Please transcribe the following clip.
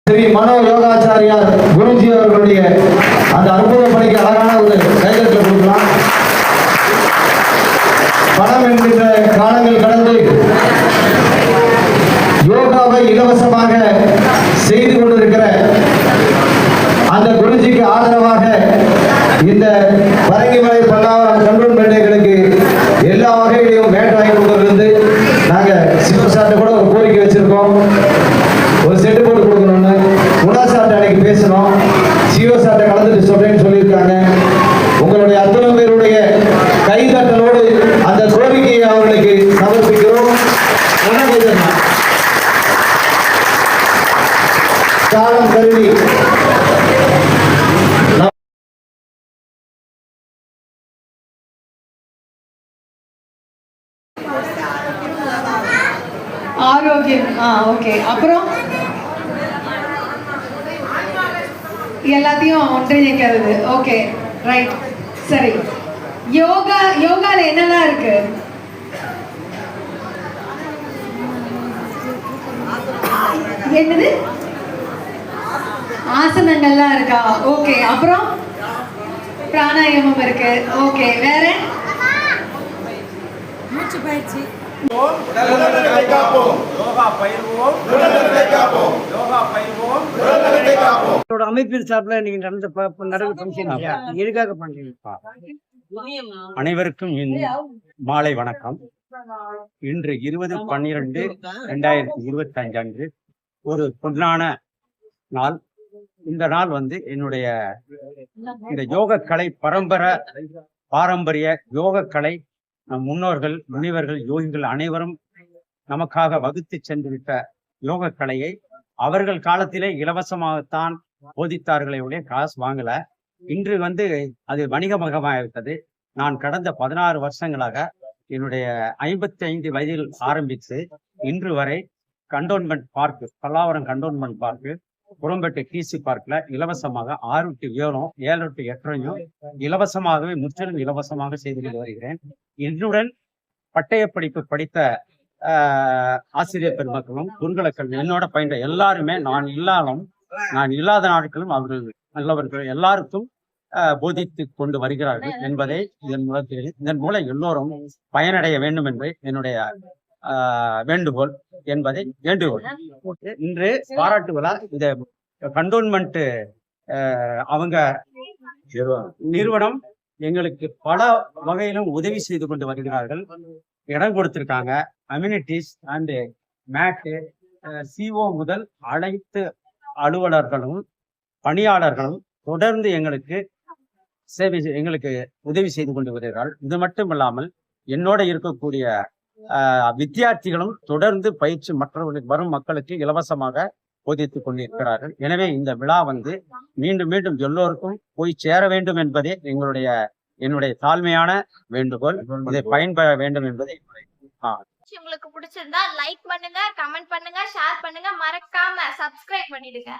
ஸ்ரீ மனோ யோகாச்சாரியார் குருஜி அவர்களுடைய அந்த அற்புத பணிக்கு அழகான ஒரு கைதட்டல் கொடுக்கலாம். பணம் என்கின்ற காலங்கள் கடந்து யோகாவை இலவசமாக செய்து கொண்டிருக்கிற அந்த குருஜிக்கு ஆதரவாக இந்த பரங்கிமலை, பல்லாவரம், கண்டோன்பேட்டைகளுக்கு எல்லா வகையிலையும் மேட்டாகி கொடுக்கறது நாங்க சிவ சார்ட்ட கூட ஒரு கோரிக்கை வச்சிருக்கோம். ஒரு செட்டு போட்டு கொடுக்கணும்னு குணா சார்ட்ட அன்னைக்கு பேசணும். சிஓ சார்ட்ட கலந்துட்டு சொல்றேன்னு சொல்லியிருக்காங்க. உங்களுடைய அத்தனை பேருடைய கைதட்டலோடு அந்த கோரிக்கையை அவர்களுக்கு சமர்ப்பிக்கிறோம். காலம் கருதி ஆரோக்கியம். ஓகே. அப்புறம் எல்லாத்தையும் ஒன்றிணைக்கிறது. Okay, right. சரி, யோகால என்னெல்லாம் இருக்கு? என்னது? ஆசனங்கள்லாம் இருக்கா? ஓகே. அப்புறம் பிராணாயாமம் இருக்கு. ஓகே, வேற? மூச்சு பயிற்சி. அமைப்பின் சார்பில் நீங்க எதுக்காக பண்றீங்க? அனைவருக்கும் மாலை வணக்கம். இன்று 20/12/2025 அன்று ஒரு பொன்னான நாள். இந்த நாள் என்னுடைய இந்த யோக கலை பாரம்பரிய யோக கலை நம் முன்னோர்கள், முனிவர்கள், யோகிகள் அனைவரும் நமக்காக வகுத்து சென்றுவிட்ட யோக கலையை அவர்கள் காலத்திலே இலவசமாகத்தான் போதித்தார்களே உடைய காசு வாங்கல. இன்று அது வணிகமயமாயிருக்கிறது. நான் கடந்த 16 வருஷங்களாக என்னுடைய 55 வயதில் ஆரம்பித்து இன்று வரை cantonment park, Pallavaram cantonment park, Purampettai DC பார்க்ல இலவசமாக 6 to 7, 7 to 8 இலவசமாகவே முற்றிலும் இலவசமாக செய்து கொண்டு வருகிறேன். என்னுடன் பட்டய படிப்பு படித்த ஆசிரியர் பெருமக்களும் குருகுலக்கள் என்னோட பயின்ற எல்லாருமே நான் இல்லாத நாட்களும் அவர்கள் நல்லவர்கள் எல்லாருக்கும் போதித்து கொண்டு வருகிறார்கள் என்பதை இதன் மூலம் எல்லோரும் பயனடைய வேண்டும் என்று என்னுடைய வேண்டுகோள் என்பதை வேண்டுகோள். இன்று பாராட்டு விழா இந்த கண்டோன்மெண்ட் அவங்க நிறுவனம் எங்களுக்கு பல வகையிலும் உதவி செய்து கொண்டு வருகிறார்கள். இடம் கொடுத்திருக்காங்க. அம்யூனிட்டிஸ் அண்ட் மேட்டு, சிஓ முதல் அனைத்து அலுவலர்களும் பணியாளர்களும் தொடர்ந்து எங்களுக்கு உதவி செய்து கொண்டு வருகிறார்கள். இது மட்டும் இல்லாமல் என்னோட இருக்கக்கூடிய வித்தியார்த்திகளும் தொடர்ந்து பயிற்சி மற்றவர்களுக்கு வரும் மக்களுக்கு இலவசமாக போதித்துக் கொண்டிருக்கிறார்கள். எனவே இந்த விழா மீண்டும் மீண்டும் எல்லோருக்கும் போய் சேர வேண்டும் என்பதே என்னுடைய தாழ்மையான வேண்டுகோள். இதை பயன்பெற வேண்டும் என்பதை உங்களுக்கு பிடிச்சிருந்தா லைக் பண்ணுங்க, கமெண்ட் பண்ணுங்க, ஷேர் பண்ணுங்க, மறக்காம சப்ஸ்கிரைப் பண்ணிடுங்க.